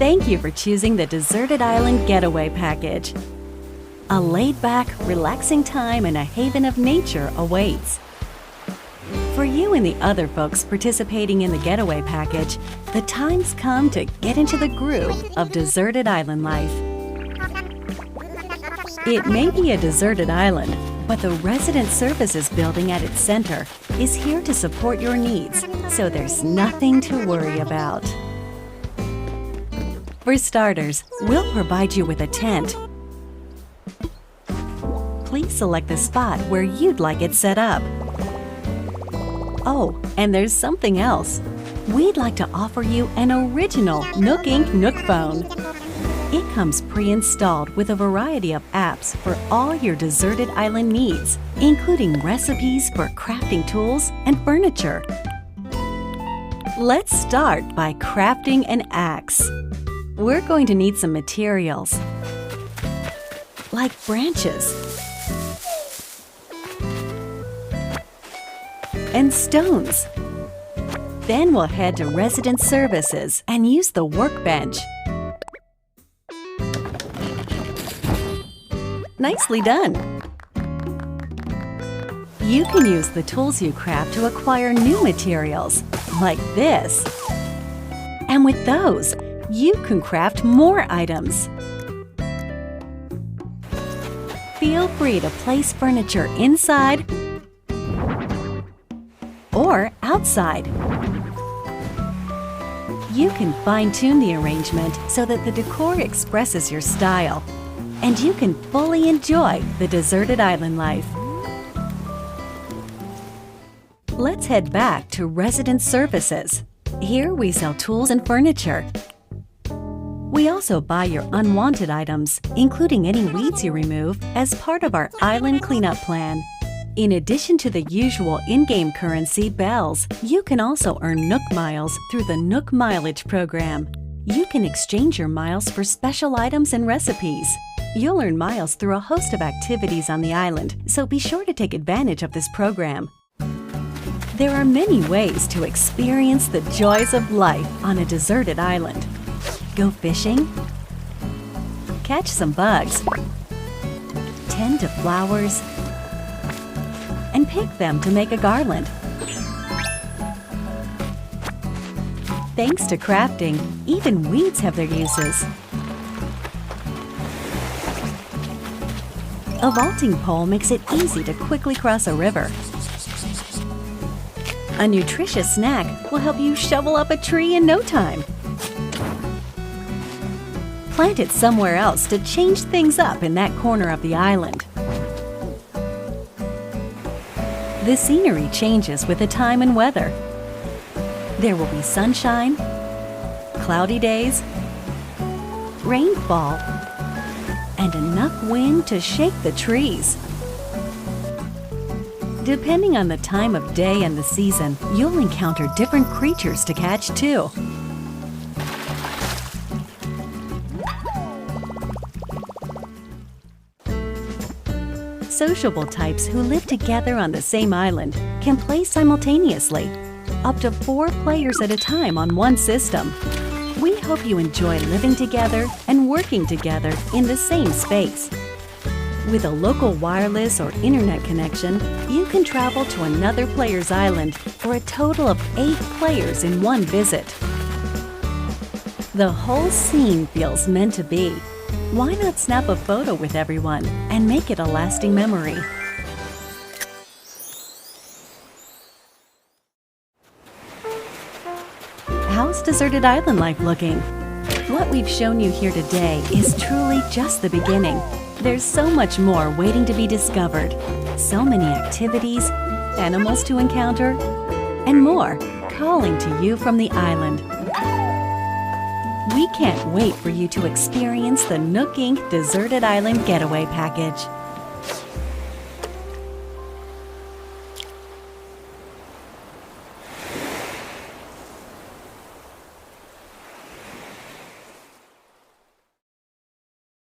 Thank you for choosing the Deserted Island Getaway Package. A laid-back, relaxing time and a haven of nature awaits. For you and the other folks participating in the Getaway Package, the time's come to get into the groove of deserted island life. It may be a deserted island, but the Resident Services building at its center is here to support your needs, so there's nothing to worry about. For starters, we'll provide you with a tent. Please select the spot where you'd like it set up. Oh, and there's something else. We'd like to offer you an original Nook Inc. Nook phone. It comes pre-installed with a variety of apps for all your deserted island needs, including recipes for crafting tools and furniture. Let's start by crafting an axe. We're going to need some materials, like branches and stones. Then we'll head to Resident Services and use the workbench. Nicely done! You can use the tools you craft to acquire new materials, like this. And with those, you can craft more items. Feel free to place furniture inside or outside. You can fine-tune the arrangement so that the decor expresses your style, and you can fully enjoy the deserted island life. Let's head back to Resident Services. Here we sell tools and furniture. We also buy your unwanted items, including any weeds you remove, as part of our island cleanup plan. In addition to the usual in-game currency, bells, you can also earn Nook Miles through the Nook Mileage program. You can exchange your miles for special items and recipes. You'll earn miles through a host of activities on the island, so be sure to take advantage of this program. There are many ways to experience the joys of life on a deserted island. Go fishing, catch some bugs, tend to flowers, and pick them to make a garland. Thanks to crafting, even weeds have their uses. A vaulting pole makes it easy to quickly cross a river. A nutritious snack will help you shovel up a tree in no time. Plant it somewhere else to change things up in that corner of the island. The scenery changes with the time and weather. There will be sunshine, cloudy days, rainfall, and enough wind to shake the trees. Depending on the time of day and the season, you'll encounter different creatures to catch too. Sociable types who live together on the same island can play simultaneously, up to 4 players at a time on one system. We hope you enjoy living together and working together in the same space. With a local wireless or internet connection, you can travel to another player's island for a total of 8 players in one visit. The whole scene feels meant to be. Why not snap a photo with everyone and make it a lasting memory? How's deserted island life looking? What we've shown you here today is truly just the beginning. There's so much more waiting to be discovered. So many activities, animals to encounter, and more calling to you from the island. We can't wait for you to experience the Nook Inc. Deserted Island Getaway Package.